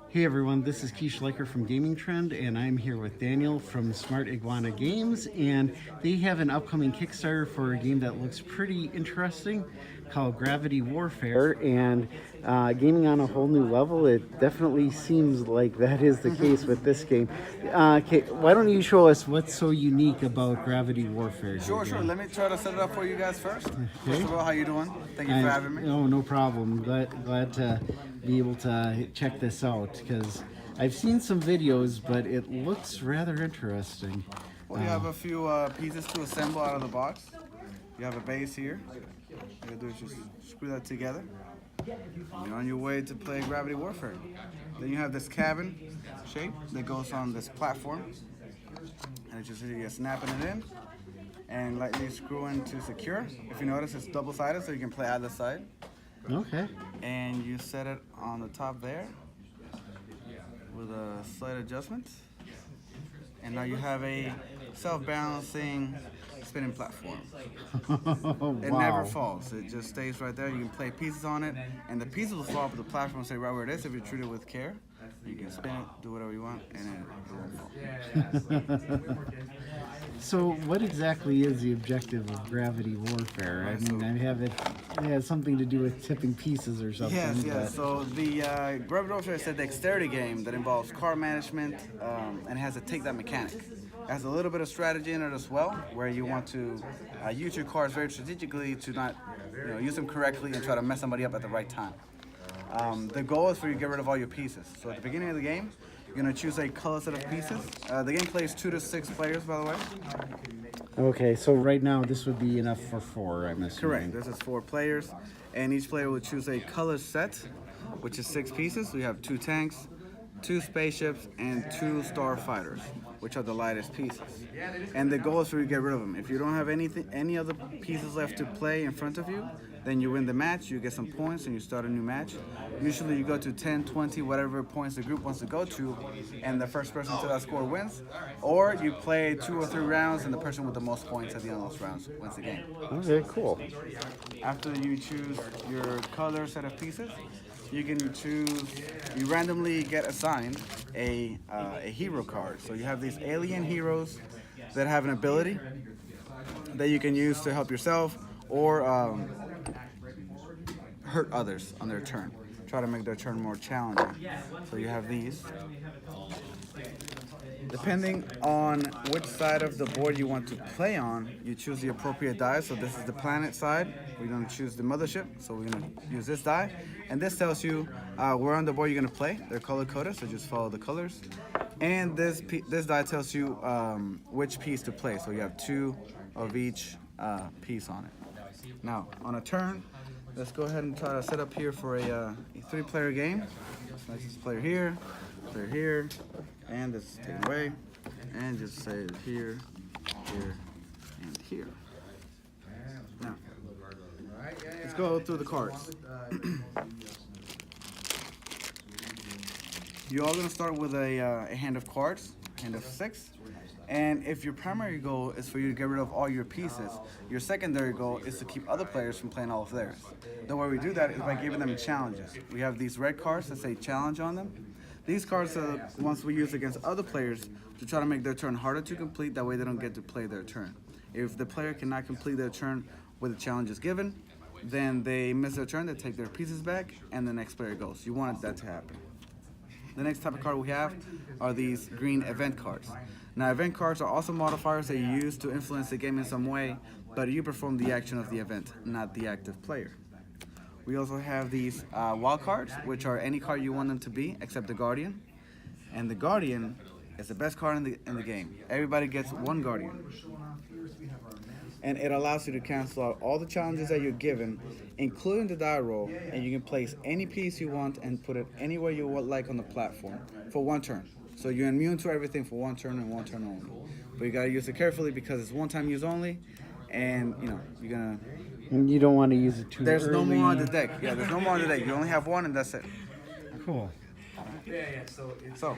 Hey everyone, this is Schleicher from Gaming Trend, and I'm here with Daniel from Smart Iguana Games, and they have an upcoming Kickstarter for a game that looks pretty interesting called Gravity Warfare, and gaming on a whole new level. It definitely seems like that is the case with this game. Okay, why don't you show us what's so unique about Gravity Warfare? Sure. Let me try to set it up for you guys first. Okay. First of all, how you doing? Thank you for having me. Oh, no problem. Glad to be able to check this out, because I've seen some videos, but it looks rather interesting. Well, you have a few pieces to assemble out of the box. You have a base here. All you gotta do is just screw that together. You're on your way to play Gravity Warfare. Then you have this cabin shape that goes on this platform. And it's just you're snapping it in and lightly screwing to secure. If you notice, it's double-sided, so you can play either side. Okay. And you set it on the top there with a slight adjustment. And now you have a self-balancing spinning platform. Wow. It never falls. It just stays right there. You can play pieces on it, and the pieces will fall off the platform, stay right where it is. If you treat it with care, you can spin it, do whatever you want, and it won't fall. So what exactly is the objective of Gravity Warfare? I mean, it has something to do with tipping pieces or something. Yes. So the Gravity Warfare is a dexterity game that involves card management and has a take-that mechanic. It has a little bit of strategy in it as well, where you want to use your cards very strategically to not use them correctly and try to mess somebody up at the right time. The goal is for you to get rid of all your pieces. So at the beginning of the game, you're going to choose a color set of pieces. The game plays 2 to 6 players, by the way. Okay, so right now this would be enough for 4, I'm assuming. Correct. This is 4 players, and each player will choose a color set, which is 6 pieces. We have 2 tanks, 2 spaceships, and 2 starfighters, which are the lightest pieces. And the goal is for you to get rid of them. If you don't have any other pieces left to play in front of you, then you win the match, you get some points, and you start a new match. Usually you go to 10, 20, whatever points the group wants to go to, and the first person to that score wins. Or you play 2 or 3 rounds, and the person with the most points at the end of those rounds wins the game. Okay, cool. After you choose your color set of pieces, you can choose, you randomly get assigned a hero card. So you have these alien heroes that have an ability that you can use to help yourself or hurt others on their turn. Try to make their turn more challenging. So you have these. Depending on which side of the board you want to play on, you choose the appropriate die. So this is the planet side. We're going to choose the mothership. So we're going to use this die. And this tells you where on the board you're going to play. They're color-coded, so just follow the colors. And this die tells you which piece to play. So you have 2 of each piece on it. Now, on a turn, let's go ahead and try to set up here for a 3-player game. So let's just player here, and this is taken away, and just say here, here, and here. Now, let's go through the cards. You're all going to start with a hand of cards, hand of 6. And if your primary goal is for you to get rid of all your pieces, your secondary goal is to keep other players from playing all of theirs. The way we do that is by giving them challenges. We have these red cards that say challenge on them. These cards are the ones we use against other players to try to make their turn harder to complete, that way they don't get to play their turn. If the player cannot complete their turn with the challenges given, then they miss their turn, they take their pieces back, and the next player goes. You wanted that to happen. The next type of card we have are these green event cards. Now, event cards are also modifiers that you use to influence the game in some way, but you perform the action of the event, not the active player. We also have these wild cards, which are any card you want them to be, except the Guardian. And the Guardian is the best card in the game. Everybody gets 1 Guardian. And it allows you to cancel out all the challenges that you're given, including the die roll, and you can place any piece you want and put it anywhere you would like on the platform for 1 turn. So you're immune to everything for 1 turn and 1 turn only. But you gotta use it carefully because it's 1-time use only, and you're gonna. And you don't want to use it too There's early. no more on the deck. Yeah, there's no more on the deck. You only have 1, and that's it. Cool. So,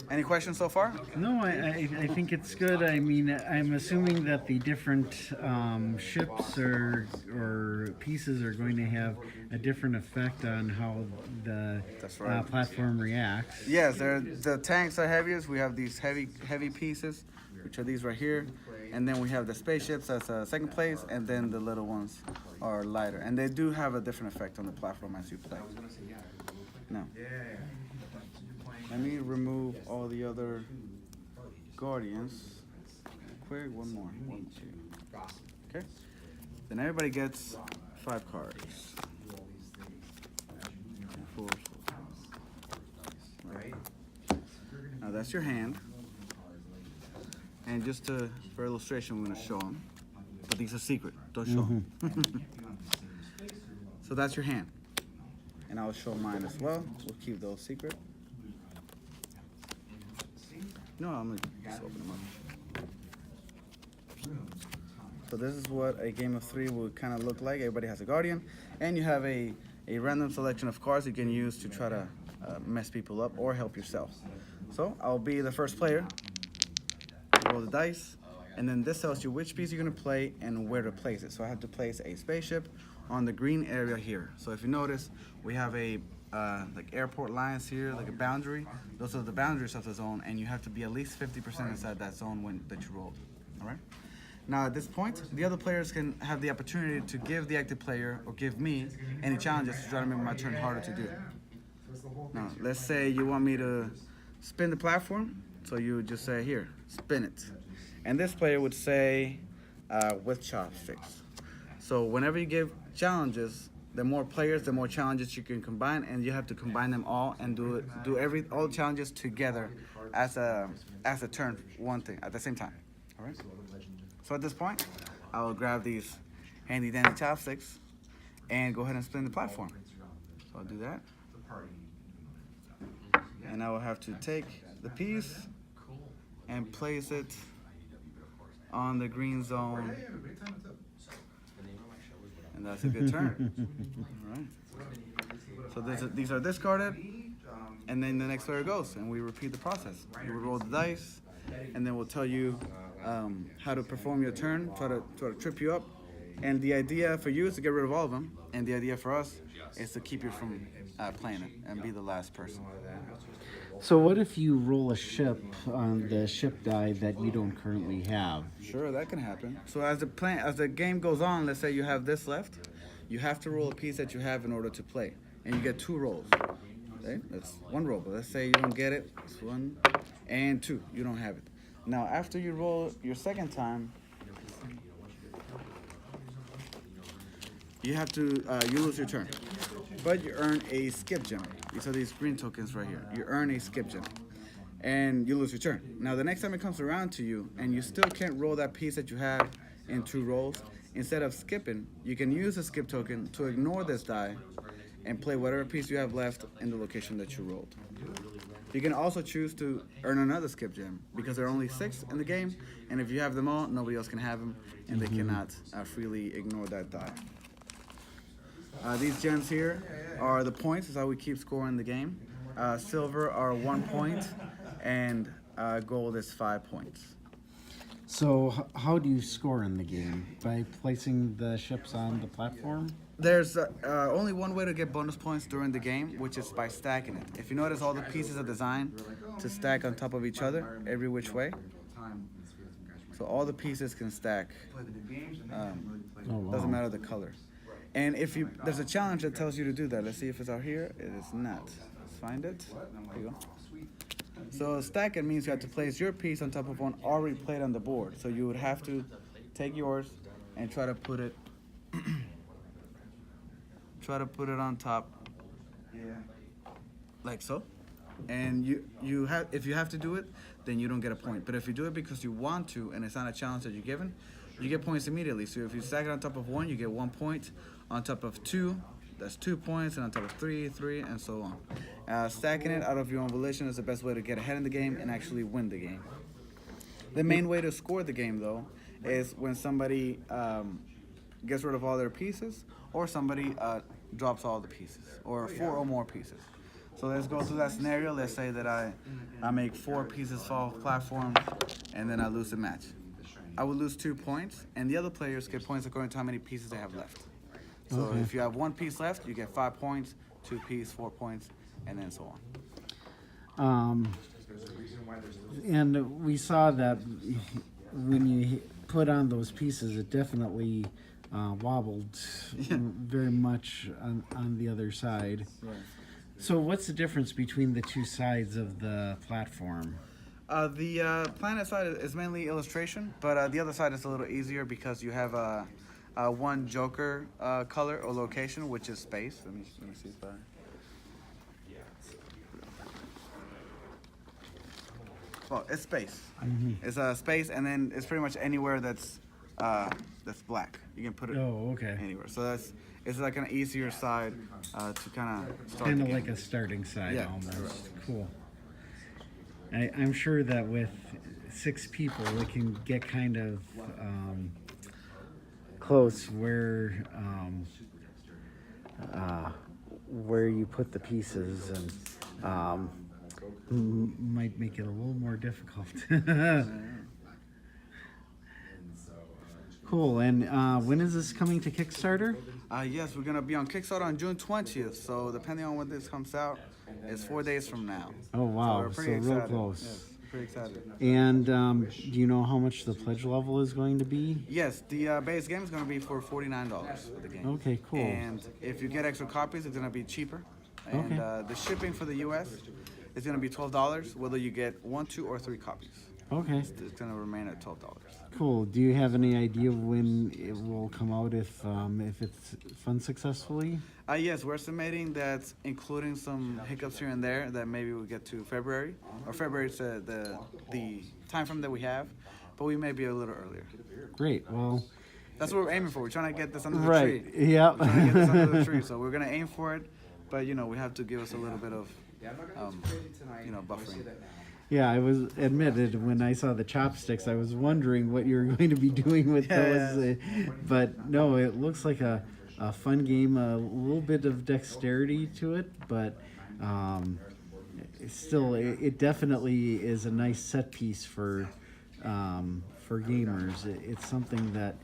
any questions so far? No, I think it's good. I mean, I'm assuming that the different ships or pieces are going to have a different effect on how the That's right. platform reacts. Yes, the tanks are heaviest. We have these heavy pieces, which are these right here, and then we have the spaceships as a second place, and then the little ones are lighter, and they do have a different effect on the platform as you play. Now, let me remove all the other guardians. Quick, one more. 1, 2. Okay. Then everybody gets 5 cards. 4. Right. Now that's your hand. And just for illustration, we're going to show them. But these are secret. Don't show them. So that's your hand. And I'll show mine as well. We'll keep those secret. No, I'm going to just open them up. So this is what a game of 3 would kind of look like. Everybody has a guardian. And you have a random selection of cards you can use to try to mess people up or help yourself. So I'll be the first player. Roll the dice. And then this tells you which piece you're going to play and where to place it. So I have to place a spaceship on the green area here. So if you notice, we have a like airport lines here, like a boundary. Those are the boundaries of the zone, and you have to be at least 50% inside that zone that you rolled. All right. Now at this point, the other players can have the opportunity to give the active player or give me any challenges to try to make my turn harder to do. Now let's say you want me to spin the platform, so you would just say here, spin it, and this player would say with chopsticks. So whenever you give challenges, the more players, the more challenges you can combine, and you have to combine them all and do all the challenges together as a turn, one thing at the same time. All right. So at this point, I will grab these handy dandy chopsticks and go ahead and spin the platform. So I'll do that, and I will have to take the piece and place it on the green zone. And that's a good turn. All right. So these are discarded, and then the next player goes, and we repeat the process. You will roll the dice, and then we'll tell you how to perform your turn, try to trip you up. And the idea for you is to get rid of all of them, and the idea for us is to keep you from playing it and be the last person. So what if you roll a ship on the ship die that you don't currently have? Sure, that can happen. So as the game goes on, let's say you have this left, you have to roll a piece that you have in order to play, and you get 2 rolls. Okay, that's 1 roll. But let's say you don't get it. It's 1 and 2. You don't have it. Now after you roll your second time, you have to you lose your turn, but you earn a skip gem. These are these green tokens right here. You earn a skip gem, and you lose your turn. Now the next time it comes around to you, and you still can't roll that piece that you have in 2 rolls, instead of skipping, you can use a skip token to ignore this die and play whatever piece you have left in the location that you rolled. You can also choose to earn another skip gem, because there are only 6 in the game, and if you have them all, nobody else can have them, and they cannot freely ignore that die. These gems here are the points. Is how we keep scoring the game. Silver are 1 point, and gold is 5 points. So how do you score in the game? By placing the ships on the platform? There's only one way to get bonus points during the game, which is by stacking it. If you notice, all the pieces are designed to stack on top of each other, every which way. So all the pieces can stack. Doesn't matter the color. And if there's a challenge that tells you to do that. Let's see if it's out here. It is not. Let's find it. There you go. So stacking means you have to place your piece on top of one already played on the board. So you would have to take yours and try to put it on top, like so. And if you have to do it, then you don't get a point. But if you do it because you want to and it's not a challenge that you're given, you get points immediately. So if you stack it on top of 1, you get 1 point. On top of 2, that's 2 points, and on top of 3, and so on. Stacking it out of your own volition is the best way to get ahead in the game and actually win the game. The main way to score the game, though, is when somebody gets rid of all their pieces, or somebody drops all the pieces, or 4 or more pieces. So let's go through that scenario. Let's say that I make 4 pieces fall off platform, and then I lose the match. I would lose 2 points, and the other players get points according to how many pieces they have left. So Okay. if you have 1 piece left, you get 5 points, 2 pieces, 4 points, and then so on. And we saw that when you put on those pieces, it definitely wobbled very much on the other side. Right. So what's the difference between the two sides of the platform? The planet side is mainly illustration, but the other side is a little easier because you have one joker color or location, which is space. Let me see if I... Well, it's space. It's space, and then it's pretty much anywhere that's black. You can put it anywhere. So it's like an easier side to kind of start. Kind of like a starting side, Yeah, almost. correct. Cool. I'm sure that with 6 people, it can get kind of close where you put the pieces, and might make it a little more difficult. Cool. And when is this coming to Kickstarter? Yes, we're gonna be on Kickstarter on June 20th. So depending on when this comes out, it's 4 days from now. Oh wow! So we're So pretty real excited. close. Yes, pretty excited. And do you know how much the pledge level is going to be? Yes, the base game is gonna be for $49 for the game. Okay, cool. And if you get extra copies, it's gonna be cheaper. And Okay. the shipping for the U.S. is gonna be $12, whether you get 1, 2, or 3 copies. Okay, It's gonna remain at $12. cool. Do you have any idea when it will come out if it's fun successfully? Yes, we're estimating that, including some hiccups here and there, that maybe we'll get to February. Or February's the time frame that we have, but we may be a little earlier. Great. Well, That's what we're aiming for. We're trying to get this under the right. tree. Yeah. We're trying to get this under the tree, so we're gonna aim for it, but we have to give us a little bit of buffering. Yeah, I was admitted when I saw the chopsticks, I was wondering what you were going to be doing with those. But no, it looks like a fun game, a little bit of dexterity to it, but still, it definitely is a nice set piece for gamers. It's something that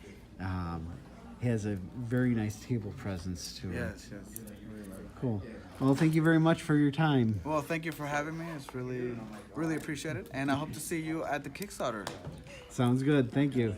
has a very nice table presence to it. Yes. Cool. Well, thank you very much for your time. Well, thank you for having me. It's really appreciated, and I hope to see you at the Kickstarter. Sounds good. Thank you.